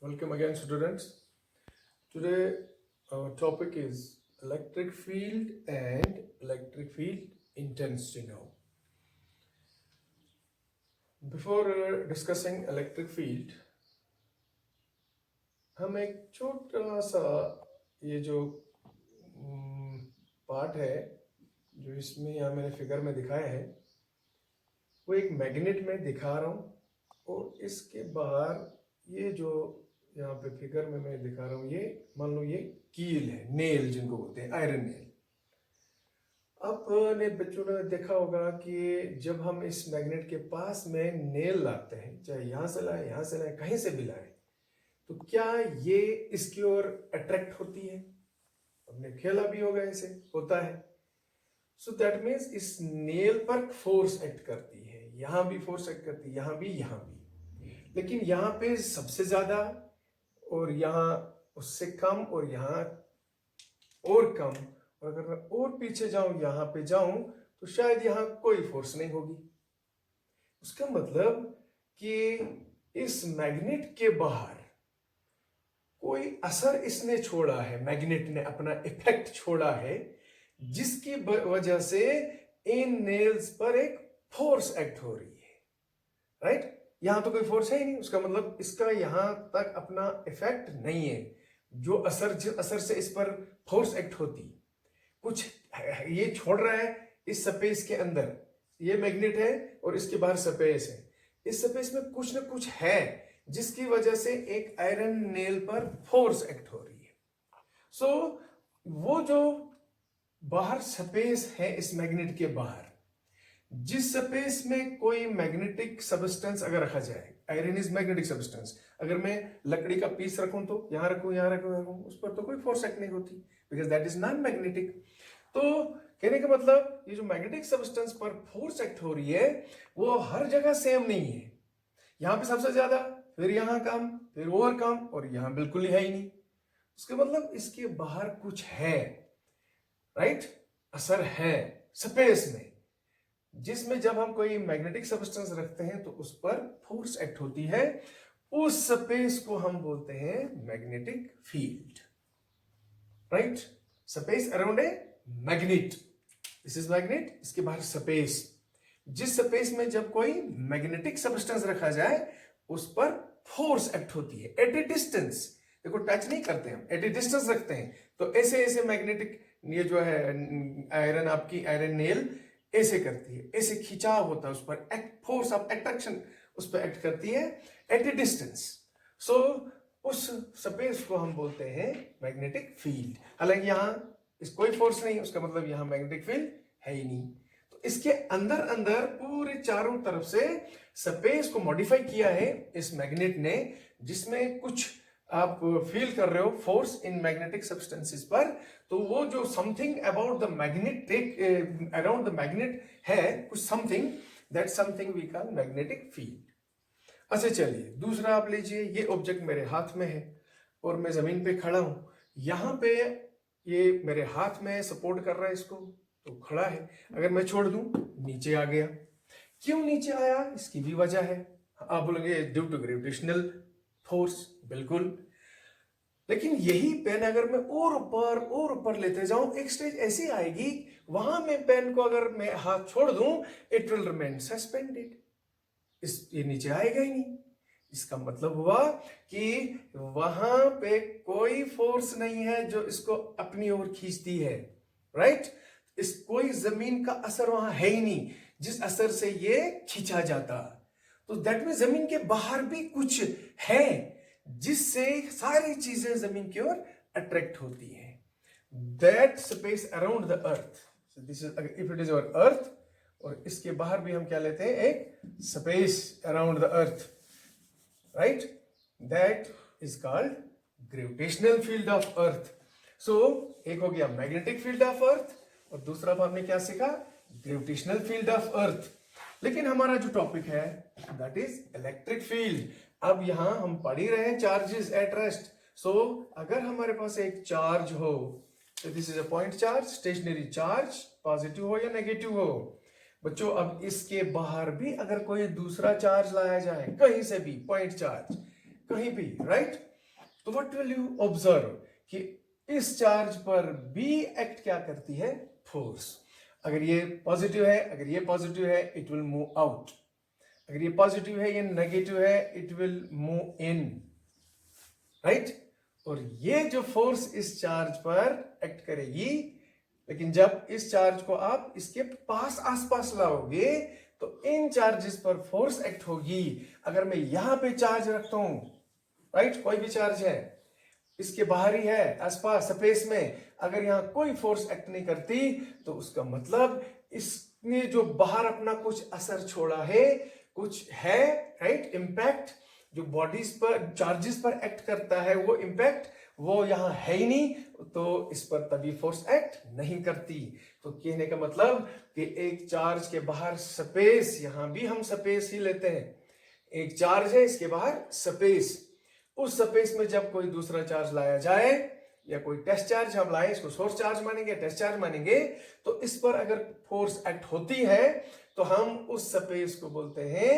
Welcome again, students. Today, our topic is electric field and electric field intensity now. Before discussing electric field, हम एक छोटा सा ये जो पार्ट है जो इसमें यहाँ मैंने फिगर में दिखाया है वो एक मैग्नेट में दिखा रहा हूँ, और इसके बाहर ये जो यहाँ पे फिगर में मैं दिखा रहा हूँ, ये मान लो ये कील है, नेल जिनको बोलते हैं, आयरन नेल। आपने बच्चों ने देखा होगा कि जब हम इस मैग्नेट के पास में नेल लाते हैं, चाहे यहाँ से लाए, यहाँ से लाए, कहीं से भी लाए, तो क्या ये इसकी ओर अट्रैक्ट होती है? आपने खेला भी होगा, ऐसे होता है। सो दैट मीन्स इस नेल पर फोर्स एक्ट करती है, यहाँ भी फोर्स एक्ट करती है, यहाँ भी, यहाँ भी। लेकिन यहाँ पे सबसे ज्यादा और यहाँ उससे कम और यहाँ और कम, और अगर मैं और पीछे जाऊं, यहाँ पे जाऊं, तो शायद यहाँ कोई फोर्स नहीं होगी। उसका मतलब कि इस मैग्नेट के बाहर कोई असर इसने छोड़ा है, मैग्नेट ने अपना इफेक्ट छोड़ा है, जिसकी वजह से इन नेल्स पर एक फोर्स एक्ट हो रही है। राइट? यहां तो कोई फोर्स है ही नहीं, उसका मतलब इसका यहां तक अपना इफेक्ट नहीं है। जो असर, जिस असर से इस पर फोर्स एक्ट होती, कुछ ये छोड़ रहा है इस स्पेस के अंदर। ये मैग्नेट है और इसके बाहर स्पेस है, इस स्पेस में कुछ ना कुछ है जिसकी वजह से एक आयरन नेल पर फोर्स एक्ट हो रही है। सो वो जो बाहर स्पेस है इस मैग्नेट के बाहर, जिस स्पेस में कोई मैग्नेटिक सब्सटेंस अगर रखा जाए, आयरन इज मैग्नेटिक सब्सटेंस, अगर मैं लकड़ी का पीस रखूं तो यहां रखूं, यहां रखूं, उस पर तो कोई फोर्स एक्ट नहीं होती, because that is non magnetic. तो कहने का मतलब ये जो मैग्नेटिक सब्सटेंस पर फोर्स एक्ट हो रही है वो हर जगह सेम नहीं है। यहां पे सबसे ज्यादा, फिर यहां कम, फिर और कम, और यहां बिल्कुल ही है ही नहीं। उसका मतलब इसके बाहर कुछ है, राइट? असर है स्पेस में, जिसमें जब हम कोई मैग्नेटिक सब्सटेंस रखते हैं तो उस पर फोर्स एक्ट होती है। उस स्पेस को हम बोलते हैं magnetic field. Right? Space around a magnet, this is magnet, इसके बाहर स्पेस, जिस स्पेस में जब कोई मैग्नेटिक सब्सटेंस रखा जाए उस पर फोर्स एक्ट होती है एट ए डिस्टेंस। देखो, टच नहीं करते हम, एट ए डिस्टेंस रखते हैं तो ऐसे ऐसे मैग्नेटिक, ये जो है आयरन, आपकी आयरन नेल ऐसे करती है, ऐसे खिंचाव होता है उस पर, एक्ट, फोर्स ऑफ अट्रैक्शन उस पर एक्ट करती है एट ए डिस्टेंस। सो उस स्पेस को हम बोलते हैं मैग्नेटिक फील्ड। हालांकि यहां इस कोई फोर्स नहीं, उसका मतलब यहां मैग्नेटिक फील्ड है ही नहीं। तो इसके अंदर अंदर पूरे चारों तरफ से स्पेस को मॉडिफाई किया है इस मैग्नेट ने, जिसमें कुछ आप फील कर रहे हो फोर्स इन मैग्नेटिक सब्सटेंसेस पर। तो वो जो something about the magnetic around the magnet है, कुछ something, that something we call magnetic field. अच्छा, चलिए दूसरा आप लीजिए। ये ऑब्जेक्ट मेरे हाथ में है और मैं जमीन पे खड़ा हूं, यहां पे ये मेरे हाथ में सपोर्ट कर रहा है इसको, तो खड़ा है। अगर मैं छोड़ दूं, नीचे आ गया। क्यों नीचे आया? इसकी भी वजह है। आप बोलेंगे ड्यू टू ग्रेविटेशनल फोर्स, बिल्कुल। लेकिन यही पेन अगर मैं और ऊपर लेते जाऊं, एक स्टेज ऐसी आएगी वहां में पेन को अगर मैं हाथ छोड़ दूं, इट विल रिमेन सस्पेंडेड, ये नीचे आएगा ही नहीं। इसका मतलब हुआ कि वहां पे कोई फोर्स नहीं है जो इसको अपनी ओर खींचती है। राइट? इस कोई जमीन का असर वहां है ही नहीं जिस असर से ये खींचा जाता। तो दैट मीन जमीन के बाहर भी कुछ है जिससे सारी चीजें जमीन की ओर अट्रैक्ट होती है। That space around the earth, this is, if it is our earth, और इसके बाहर भी हम क्या लेते हैं, एक space around the earth, right? That is called gravitational field of earth. So एक हो गया मैग्नेटिक फील्ड ऑफ अर्थ, और दूसरा हमने क्या सीखा, ग्रेविटेशनल फील्ड ऑफ अर्थ। लेकिन हमारा जो टॉपिक है दैट इज इलेक्ट्रिक फील्ड। अब यहां हम पढ़ ही रहे हैं चार्जेस एट रेस्ट। सो अगर हमारे पास एक चार्ज हो, तो this is a point charge, stationary charge, positive हो या नेगेटिव हो। बच्चों, अब इसके बाहर भी अगर कोई दूसरा चार्ज लाया जाए, कहीं से भी, पॉइंट चार्ज कहीं भी, राइट? तो व्हाट विल यू ऑब्जर्व कि इस चार्ज पर भी एक्ट क्या करती है, फोर्स। अगर ये पॉजिटिव है, अगर ये पॉजिटिव है, इट विल मूव आउट। अगर ये पॉजिटिव है, ये नेगेटिव है, it will move in, right. और ये जो फोर्स इस चार्ज पर एक्ट करेगी, लेकिन जब इस चार्ज को आप इसके पास आसपास लाओगे तो इन चार्जेस पर फोर्स एक्ट होगी। अगर मैं यहां पे चार्ज रखता हूं, राइट, कोई भी चार्ज है, इसके बाहर ही है, आसपास स्पेस में, अगर यहां कोई फोर्स एक्ट नहीं करती तो उसका मतलब इसने जो बाहर अपना कुछ असर छोड़ा है, कुछ है, राइट, इंपैक्ट जो बॉडीज पर, चार्जेस पर एक्ट करता है, वो इंपैक्ट वो यहां है ही नहीं, तो इस पर तभी फोर्स एक्ट नहीं करती। तो कहने का मतलब कि एक चार्ज के बाहर स्पेस, यहां भी हम स्पेस ही लेते हैं, एक चार्ज है, इसके बाहर स्पेस, उस स्पेस में जब कोई दूसरा चार्ज लाया जाए या कोई टेस्ट चार्ज हम लाए, इसको सोर्स चार्ज मानेंगे, टेस्ट चार्ज मानेंगे, तो इस पर अगर फोर्स एक्ट होती है तो हम उस स्पेस को बोलते हैं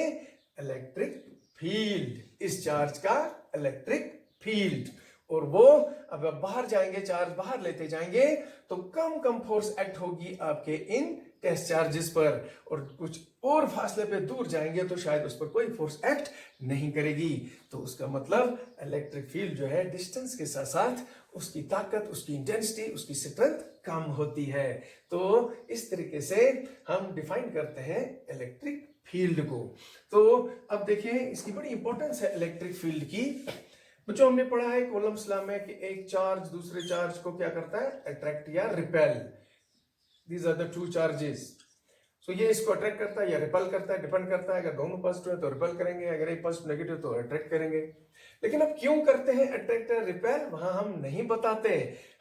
इलेक्ट्रिक फील्ड, इस चार्ज का इलेक्ट्रिक फील्ड। और वो अब बाहर जाएंगे, चार्ज बाहर लेते जाएंगे तो कम कम फोर्स एक्ट होगी आपके इन टेस्ट चार्जेस पर, और कुछ और फासले पे दूर जाएंगे तो शायद उस पर कोई फोर्स एक्ट नहीं करेगी। तो उसका मतलब इलेक्ट्रिक फील्ड जो है डिस्टेंस के साथ साथ उसकी ताकत, उसकी इंटेंसिटी, उसकी स्ट्रेंथ कम होती है। तो इस तरीके से हम डिफाइन करते हैं इलेक्ट्रिक फील्ड को। तो अब देखिए इसकी बड़ी इंपॉर्टेंस है इलेक्ट्रिक फील्ड की। बच्चों हमने पढ़ा है कूलम्ब्स लॉ में कि एक चार्ज दूसरे चार्ज को क्या करता है, अट्रैक्ट या repel. These are the two charges. So ये इसको अट्रैक्ट करता है या रिपेल करता है, डिपेंड करता है। अगर दोनों पॉजिटिव है तो रिपेल करेंगे, अगर एक पॉजिटिव नेगेटिव तो अट्रैक्ट करेंगे। लेकिन अब क्यों करते हैं अट्रैक्ट या रिपेल, वहां हम नहीं बताते।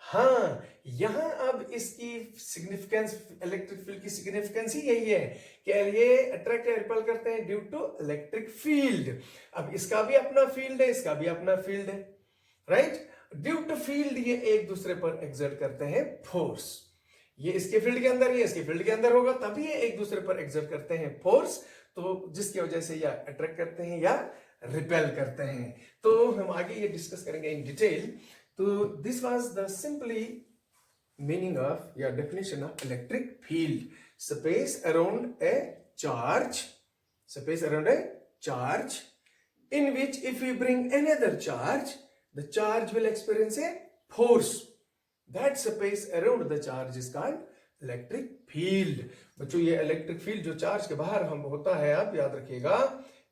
हाँ, यहां अब इसकी सिग्निफिकेंस, इलेक्ट्रिक फील्ड की सिग्निफिकेंस ही यही है कि ये अट्रैक्ट या रिपेल करते हैं ड्यू टू इलेक्ट्रिक फील्ड। अब इसका भी अपना फील्ड है, इसका भी अपना फील्ड है, राइट। ड्यू टू फील्ड ये एक दूसरे पर एक्सर्ट करते हैं फोर्स। ये इसके फील्ड के अंदर, ये इसके फील्ड के अंदर होगा, तभी ये एक दूसरे पर एक्सर्ट करते हैं फोर्स, तो जिसकी वजह से या अट्रैक्ट करते हैं या रिपेल करते हैं। तो हम आगे ये डिस्कस करेंगे इन डिटेल। तो this was the simply meaning of या definition of electric field. Space around a charge, space around a charge in which if we bring another charge, the charge will experience a force. That space around the charge is called electric field. बच्चों ये electric field जो charge के बाहर हम होता है, आप याद रखिएगा,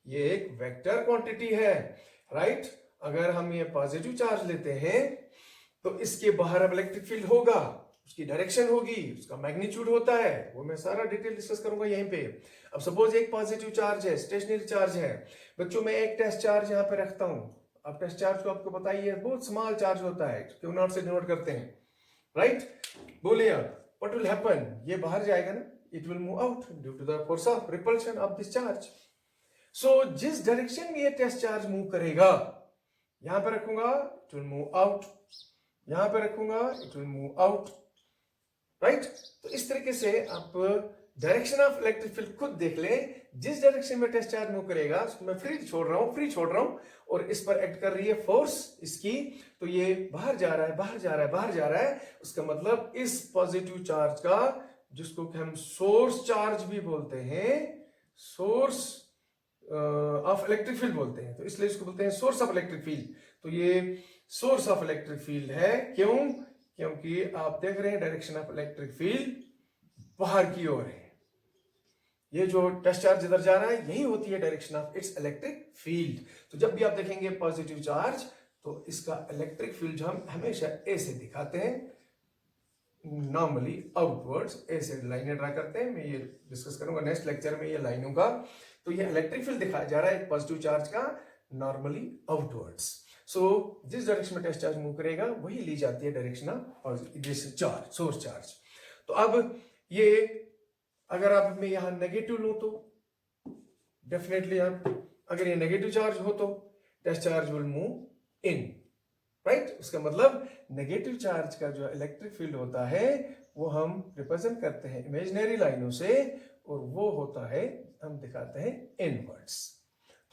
ये एक वेक्टर क्वांटिटी है, राइट। अगर हम ये पॉजिटिव चार्ज लेते हैं तो इसके बाहर अब इलेक्ट्रिक फील्ड होगा, उसकी डायरेक्शन होगी, उसका मैग्नीट्यूड होता है, वो मैं सारा डिटेल डिस्कस करूंगा यहीं पे। अब सपोज एक पॉजिटिव चार्ज है, स्टेशनरी चार्ज है। बच्चों मैं एक टेस्ट चार्ज यहाँ पे रखता हूं। अब टेस्ट चार्ज को आपको बताइए बहुत स्मॉल चार्ज होता है, क्यू नॉट से डिनोट करते हैं, राइट। बोलिए आप, व्हाट विल हैपन, ये बाहर जाएगा ना, it will move out due to the force of repulsion of this charge. So जिस डायरेक्शन में ये टेस्ट चार्ज मूव करेगा, यहां पे रखूंगा इट विल मूव आउट, यहां पे रखूंगा it will move out, right. तो इस तरीके से आप डायरेक्शन ऑफ इलेक्ट्रिक फील्ड खुद देख लें। जिस डायरेक्शन में टेस्ट चार्ज मूव करेगा उसको मैं फ्री छोड़ रहा हूं और इस पर एक्ट कर रही है फोर्स इसकी, तो ये बाहर जा रहा है, बाहर जा रहा है, बाहर जा रहा है। उसका मतलब इस पॉजिटिव चार्ज का, जिसको हम सोर्स चार्ज भी बोलते हैं, सोर्स ऑफ इलेक्ट्रिक फील्ड बोलते हैं, तो इसलिए इसको बोलते हैं सोर्स ऑफ इलेक्ट्रिक फील्ड। तो ये सोर्स ऑफ इलेक्ट्रिक फील्ड है। क्यों? क्योंकि आप देख रहे हैं डायरेक्शन ऑफ इलेक्ट्रिक फील्ड बाहर की ओर है। ये जो टेस्ट चार्ज इधर जा रहा है, यही होती है direction of its electric field. तो जब भी आप देखेंगे पॉजिटिव चार्ज, तो इसका इलेक्ट्रिक फील्ड हम हमेशा ए से दिखाते हैं, नॉर्मली आउटवर्ड्स ऐसे लाइनें ड्रा करते हैं। मैं ये डिस्कस करूंगा नेक्स्ट लेक्चर में ये लाइनों का। तो ये इलेक्ट्रिक फील्ड दिखाया जा रहा है एक पॉजिटिव चार्ज का, नॉर्मली आउटवर्ड्स। सो जिस डायरेक्शन में टेस्ट चार्ज मूव करेगा वही ली जाती है direction of this charge, source charge. तो अब ये अगर आप मैं यहां नेगेटिव लूं तो डेफिनेटली आप, अगर ये नेगेटिव चार्ज हो तो test charge will move in, right. उसका मतलब नेगेटिव चार्ज का जो इलेक्ट्रिक फील्ड होता है वो हम रिप्रेजेंट करते हैं इमेजिनरी लाइनों से, और वो होता है, हम दिखाते हैं इनवर्ड्स।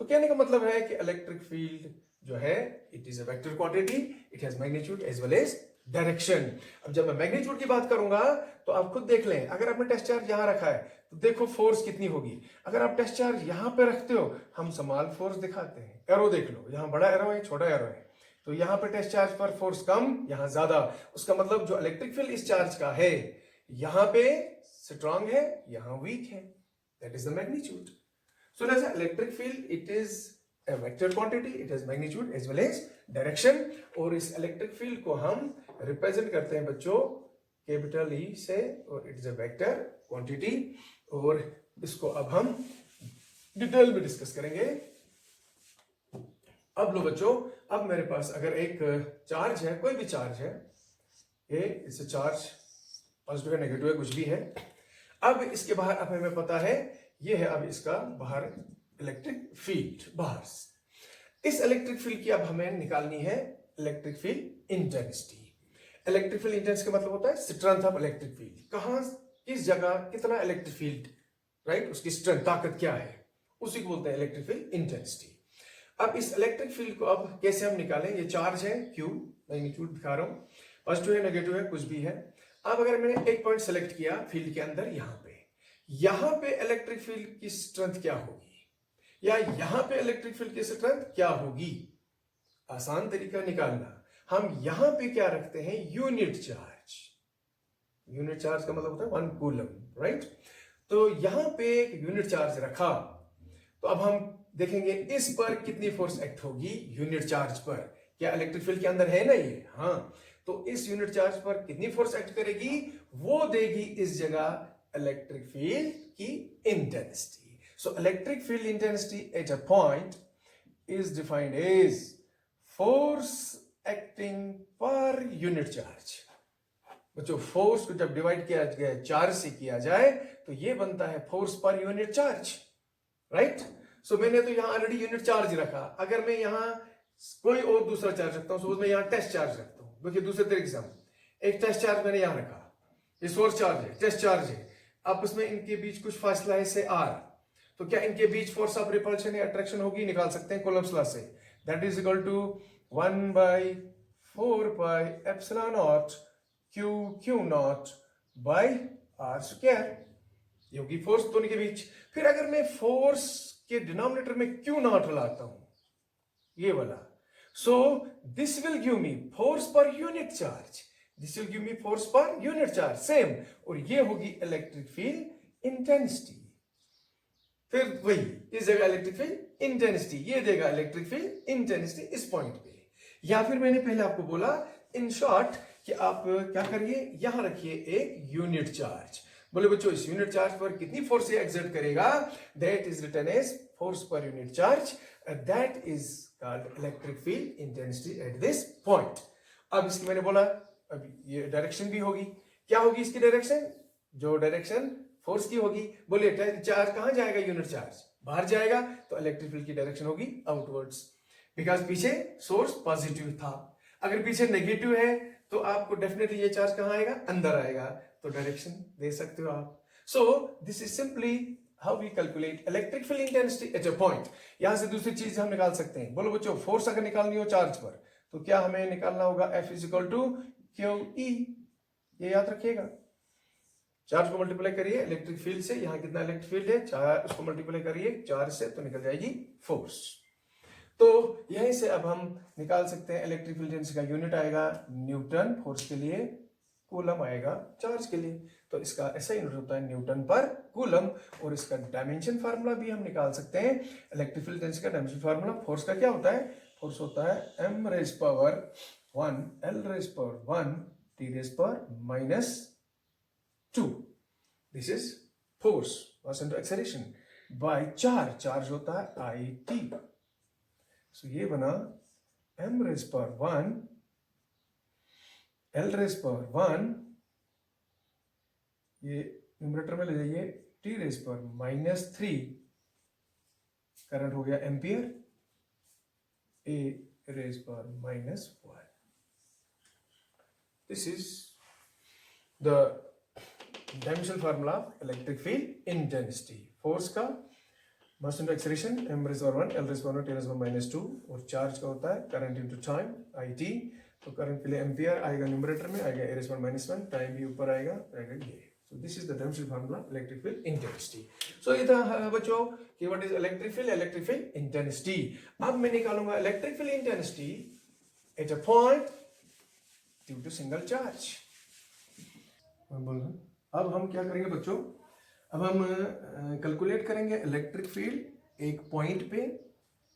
तो कहने का मतलब है कि इलेक्ट्रिक फील्ड जो है it is a vector quantity, it has magnitude as well as direction. अब जब मैं मैग्नीट्यूड की बात करूंगा तो आप खुद देख लें, अगर आपने टेस्ट चार्ज यहां रखा है तो देखो फोर्स कितनी होगी। अगर आप टेस्ट चार्ज यहां पे रखते हो, हम स्मॉल फोर्स दिखाते हैं, एरो देख लो, यहां बड़ा एरो है, छोटा एरो है, तो यहां पे टेस्ट चार्ज पर फोर्स कम, यहां ज्यादा। उसका मतलब जो इलेक्ट्रिक फील्ड इस चार्ज का है, यहां पे स्ट्रांग है, यहां वीक है, that is the magnitude. So as electric field it is a vector quantity, it has magnitude as well as direction। और इस इलेक्ट्रिक फील्ड को हम रिप्रेजेंट करते हैं बच्चों कैपिटल ई से, और it is a vector quantity. और इसको अब हम डिटेल में डिस्कस करेंगे। अब लो बच्चों, अब मेरे पास अगर एक चार्ज है, कोई भी चार्ज है, ये इससे चार्ज पॉजिटिव है, नेगेटिव है, कुछ भी है। अब इसके बाहर, अब हमें पता है ये है अब इसका बाहर इलेक्ट्रिक फील्ड बाहर। इस इलेक्ट्रिक फील्ड की अब हमें निकालनी है electric field intensity. Electric field intensity का मतलब होता है स्ट्रेंथ ऑफ इलेक्ट्रिक फील्ड, कहां किस जगह कितना इलेक्ट्रिक फील्ड, राइट, उसकी स्ट्रेंथ ताकत क्या है, उसी को बोलते हैं इलेक्ट्रिक फील्ड इंटेंसिटी। अब इस इलेक्ट्रिक फील्ड को अब कैसे हम निकालें, ये चार्ज है Q, मैग्नीट्यूड दिखा रहा हूं, पॉजिटिव है, नेगेटिव है, कुछ भी है। अब अगर मैंने एक पॉइंट सेलेक्ट किया फील्ड के अंदर, यहां पे इलेक्ट्रिक फील्ड की स्ट्रेंथ क्या होगी, या यहां पे इलेक्ट्रिक फील्ड की स्ट्रेंथ क्या होगी। आसान तरीका निकालना, हम यहां पे क्या रखते हैं, यूनिट चार्ज। यूनिट चार्ज का मतलब होता है 1 कूलम, राइट। तो यहां पे एक यूनिट चार्ज रखा, तो अब हम देखेंगे इस पर कितनी फोर्स एक्ट होगी यूनिट चार्ज पर। क्या इलेक्ट्रिक फील्ड के अंदर है ना ये, हाँ, तो इस यूनिट चार्ज पर कितनी फोर्स एक्ट करेगी, वो देगी इस जगह इलेक्ट्रिक फील्ड की intensity. So electric field intensity at a point is defined as force acting per unit charge। बच्चों फोर्स को जब डिवाइड किया गया चार्ज से किया जाए तो ये बनता है force per unit charge, right. सो मैंने तो यहां ऑलरेडी यूनिट चार्ज रखा, अगर मैं यहां कोई और दूसरा चार्ज रखता हूं, सपोज मैं यहां टेस्ट चार्ज रखता हूं, देखिए दूसरे तरीके से एक टेस्ट चार्ज मैंने यहां रखा, ये सोर्स चार्ज है, टेस्ट चार्ज है, आपस में इनके बीच कुछ फासला है से r, तो क्या इनके बीच फोर्स ऑफ रिपल्शन या अट्रैक्शन होगी, निकाल सकते हैं कूलम्ब्स लॉ से। That is equal to 1/4 pi epsilon naught Q Q naught by r square, ये होगी फोर्स दोनों के बीच। फिर अगर मैं फोर्स के डिनोमिनेटर में Q नॉट लाता हूं, ये वाला, so this will give me force per unit charge, this will give me force per unit charge same, और ये होगी इलेक्ट्रिक फील्ड इंटेंसिटी। फिर वही इस जगह इलेक्ट्रिक फील्ड इंटेंसिटी, ये देगा इलेक्ट्रिक फील्ड इंटेंसिटी इस पॉइंट पे। या फिर मैंने पहले आपको बोला इन शॉर्ट कि आप क्या करिए, यहां रखिए एक यूनिट चार्ज। बोले बच्चों इस यूनिट चार्ज पर कितनी फोर्स ये एक्सर्ट करेगा, that is written as force per unit charge, that is called electric field intensity at this point. अब इसकी मैंने बोला अब ये डायरेक्शन भी होगी, क्या होगी इसकी डायरेक्शन, जो डायरेक्शन फोर्स की होगी। बोलिए चार्ज कहां जाएगा, यूनिट चार्ज बाहर जाएगा, तो इलेक्ट्रिक फील्ड की डायरेक्शन होगी आउटवर्ड्स, बिकॉज पीछे सोर्स पॉजिटिव था। अगर पीछे नेगेटिव है तो आपको डेफिनेटली ये चार्ज कहां आएगा, अंदर आएगा, तो डायरेक्शन दे सकते हो आप। So this is simply how we calculate electric field intensity at a point. यहां से दूसरी चीज हम निकाल सकते हैं। बोलो बच्चों फोर्स अगर निकालनी हो चार्ज पर, तो क्या हमें निकालना होगा, F is equal to QE, ये याद रखिएगा। चार्ज को मल्टीप्लाई करिए इलेक्ट्रिक फील्ड से, यहां कितना इलेक्ट्रिक फील्ड है, चार्ज उसको मल्टीप्लाई करिए चार्ज से, तो निकल जाएगी फोर्स। तो यहीं से अब हम निकाल सकते हैं इलेक्ट्रिक फील्ड इंटेंसिटी का यूनिट आएगा न्यूटन फोर्स के लिए, कूलम आएगा चार्ज के लिए, तो इसका ऐसा यूनिट होता है न्यूटन पर कूलम। और इसका डायमेंशन फार्मूला भी हम निकाल सकते हैं, इलेक्ट्रिक फील्ड इंटेंसिटी का डायमेंशन फार्मूला फोर्स का क्या होता है, फोर्स होता है m raise power 1 l raise power 1 t raise power -2। This is force mass into acceleration by charge, charge होता है it। सो ये बना m raise power 1 l raise power 1, ये न्यूमरेटर में ले जाइए, t रेज पावर -3, करंट हो गया ampere, a raise power -1। This is the dimension formula electric field intensity force का। Mass into acceleration m raise power 1 l raise power 1 t raise power -2 और charge का होता है करंट इंटू टाइम it। तो current के लिए ampere आएगा numerator में, आएगा a रेज़ पावर -1, टाइम भी ऊपर आएगा ये। So this is the dimensional formula electric field intensity. So ये था बच्चों कि what is electric field intensity। अब मैं निकालूंगा electric field intensity at a point due to single charge। अब हम क्या करेंगे बच्चों, अब हम कैलकुलेट करेंगे इलेक्ट्रिक फील्ड एक पॉइंट पे,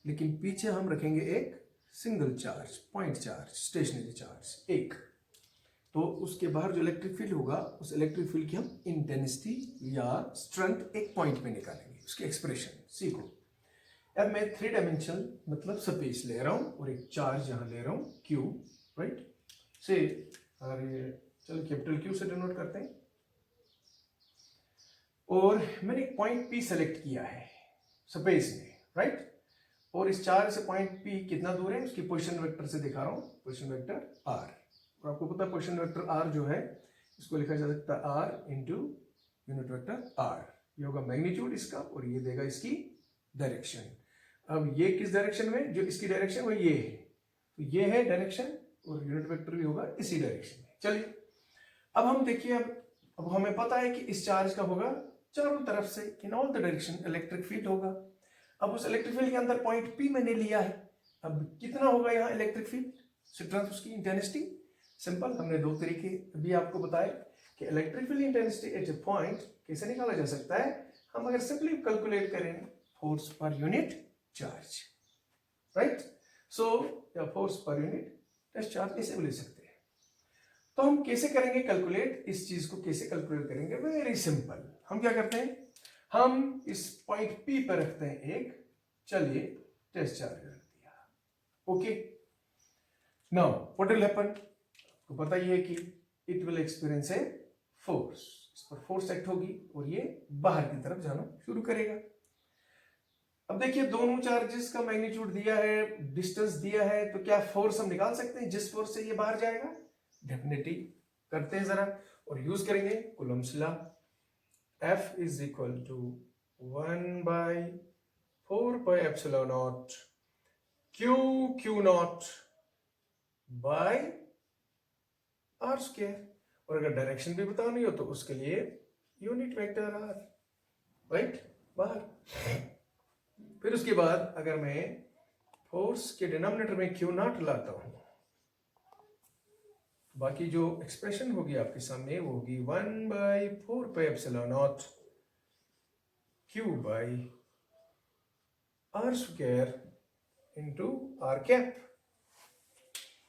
लेकिन पीछे हम रखेंगे एक single charge, point charge, stationary charge एक। तो उसके बाहर जो इलेक्ट्रिक फील्ड होगा उस इलेक्ट्रिक फील्ड की हम इंटेंसिटी या स्ट्रेंथ एक पॉइंट पे निकालेंगे, उसकी एक्सप्रेशन सीखो। अब मैं 3 डायमेंशनल मतलब स्पेस ले रहा हूं और एक चार्ज यहां ले रहा हूं क्यू, राइट से, अरे चलो कैपिटल क्यू से डिनोट करते हैं। और मैंने एक पॉइंट पी सेलेक्ट किया है स्पेस में, राइट। और इस चार्ज से पॉइंट पी कितना दूर है उसकी पोजीशन वेक्टर से दिखा रहा हूं, पोजीशन वेक्टर आर। और आपको पता है पोजीशन वेक्टर आर जो है इसको लिखा जा सकता है R into unit vector R. ये होगा मैग्नीट्यूड इसका और ये देगा इसकी डायरेक्शन। अब ये किस डायरेक्शन में, जो इसकी डायरेक्शन वो ये है, तो ये है डायरेक्शन और यूनिट वेक्टर भी होगा इसी डायरेक्शन में। चलिए अब हम देखिए, अब हमें पता है कि इस चार्ज का होगा चारों तरफ से in all the direction electric field होगा। अब उस इलेक्ट्रिक फील्ड के अंदर पॉइंट पी मैंने लिया है, अब कितना होगा यहाँ इलेक्ट्रिक फील्ड, स्ट्रेंथ उसकी इंटेंसिटी। सिंपल, हमने 2 तरीके भी आपको बताए कि electric field intensity at a point कैसे निकाला जा सकता है। हम अगर सिंपली कैलकुलेट करें force per unit charge, right. So force per unit test charge ऐसे भी ले सकते हैं। तो हम कैसे करेंगे कैलकुलेट, इस चीज को कैसे कैलकुलेट करेंगे, वेरी सिंपल। हम क्या करते हैं, हम इस पॉइंट पी पर रखते हैं एक, चलिए टेस्ट चार्ज रख दिया, okay. Now what will happen, तो पता ही है कि it will experience a force, इस पर फोर्स एक्ट होगी और ये बाहर की तरफ जाना शुरू करेगा। अब देखिए दोनों चार्जेस का मैग्नीट्यूड दिया है, डिस्टेंस दिया है, तो क्या फोर्स हम निकाल सकते हैं जिस फोर्स से ये बाहर जाएगा। डेफिनेटली करते हैं जरा और यूज करेंगे Coulomb's law. F is equal to 1 by 4 pi epsilon naught q naught by r square। और अगर डायरेक्शन भी बतानी हो तो उसके लिए यूनिट वेक्टर r, राइट, बाहर। फिर उसके बाद अगर मैं फोर्स के डिनोमिनेटर में q नॉट लाता हूं, बाकी जो एक्सप्रेशन होगी आपके सामने वो होगी 1 by 4 pi epsilon naught q by r square into r cap।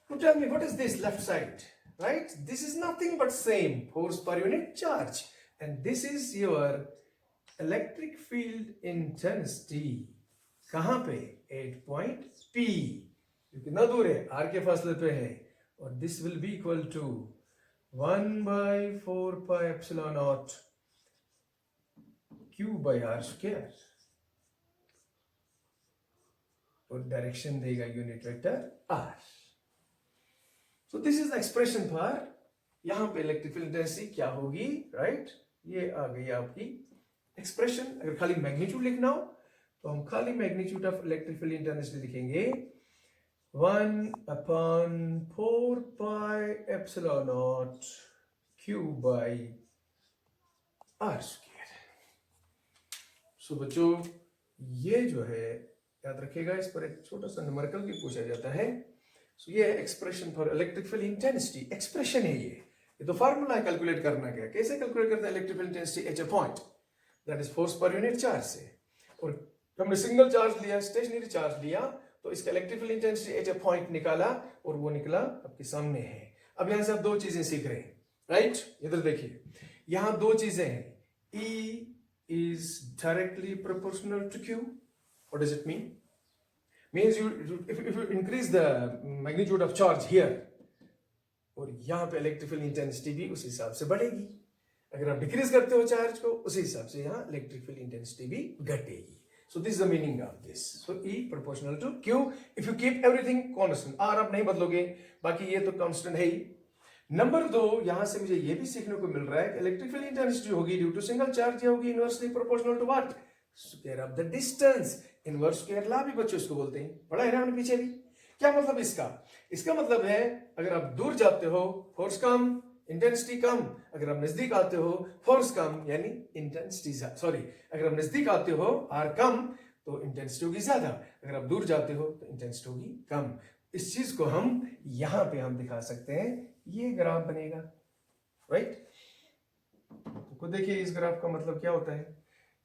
Now tell me, what is this left side, right? This is nothing but same force per unit charge, and this is your electric field intensity। कहां पे, at point P, कितना दूर है, r के फासले पे है, और this will be equal to 1 by 4 pi epsilon naught q by r square। और डायरेक्शन देगा unit vector r। So this is the expression for, यहां पे इलेक्ट्रिक फील्ड इंटेंसिटी क्या होगी, राइट। ये आ गई आपकी एक्सप्रेशन। अगर खाली मैग्नीट्यूड लिखना हो तो हम खाली magnitude of electric field intensity लिखेंगे 1 upon 4 pi epsilon naught q by r square। सो बच्चों ये जो है याद रखिएगा, इस पर एक छोटा सा न्यूमेरिकल भी पूछा जाता है। सो ये expression for electric field intensity, expression है ये तो फार्मूला है कैलकुलेट करना। क्या, कैसे कैलकुलेट करते हैं electric field intensity at a point, that is force per unit charge से। और हमने सिंगल चार्ज लिया, स्टेशनरी चार्ज लिया, तो इसका electric field intensity at a point निकाला और वो निकला आपके सामने है। अब यहां से आप 2 चीजें सीख रहे हैं, राइट। इधर देखिए, यहां 2 चीजें हैं, E is directly proportional to Q। What does it mean? Means if you increase the magnitude of charge here, और यहां पे इलेक्ट्रिक फील्ड इंटेंसिटी भी उस हिसाब से बढ़ेगी। अगर आप डिक्रीज करते हो चार्ज को, उसी हिसाब से यहां इलेक्ट्रिक फील्ड इंटेंसिटी भी घटेगी। So this is the meaning of this. So E proportional to Q if you keep everything constant। R आप नहीं बदलोगे, बाकी ये तो कांस्टेंट है ही। नंबर 2, यहां से मुझे ये भी सीखने को मिल रहा है कि इलेक्ट्रिक फील्ड इंटेंसिटी होगी ड्यू टू सिंगल चार्ज, ये होगी inversely proportional to what, square of the distance. Inverse square law भी बच्चों इसको बोलते हैं, पढ़ा है ना हमने पीछे भी। क्या मतलब इसका मतलब है अगर आप दूर जाते हो फोर्स कम, इंटेंसिटी कम, अगर आप नजदीक आते हो फोर्स कम यानी इंटेंसिटी, सॉरी, अगर आप नजदीक आते हो आर कम तो इंटेंसिटी होगी ज्यादा, अगर आप दूर जाते हो तो इंटेंसिटी होगी कम। इस चीज को हम यहां पे हम दिखा सकते हैं, ये ग्राफ बनेगा, राइट। तो देखिए इस ग्राफ का मतलब क्या होता है,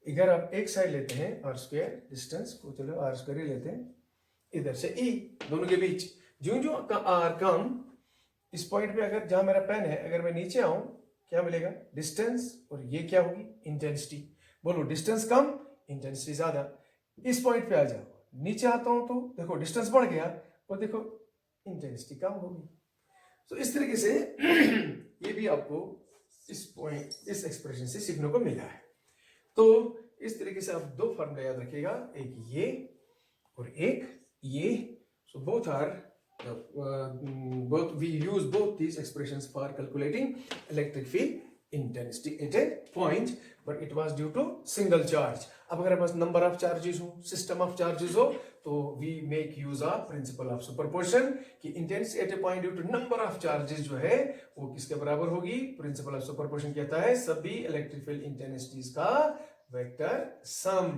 इधर आप एक साइड लेते हैं आर स्क्वायर डिस्टेंस को, चलो आर स्क्वायर ही लेते हैं, इधर से ई दोनों के बीच जो जो आर कम, इस पॉइंट पे अगर जहां मेरा पेन है अगर मैं नीचे आऊं क्या मिलेगा, डिस्टेंस, और ये क्या होगी इंटेंसिटी। बोलो डिस्टेंस कम इंटेंसिटी ज्यादा। इस पॉइंट पे आ जाओ, नीचे आता हूं तो देखो डिस्टेंस बढ़ गया और देखो इंटेंसिटी कम होगी। तो इस तरीके से ये भी आपको इस पॉइंट, इस एक्सप्रेशन से सीखने को मिला है। तो इस तरीके से आप दो फॉर्मूला याद रखिएगा, एक ये और एक ये। So both are both we use both these expressions for calculating electric field intensity at a point, but it was due to single charge. अब अगर हमारे पास number of charges हो, system of charges हो, तो we make use of principle of superposition कि intensity at a point due to number of charges जो है वो किसके बराबर होगी, principle of superposition कहता है सभी electric field intensities का वेक्टर सम।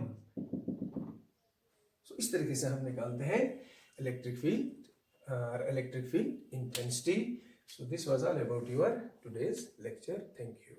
So इस तरीके से हम निकालते हैं electric field electric field intensity. So this was all about your today's lecture. Thank you.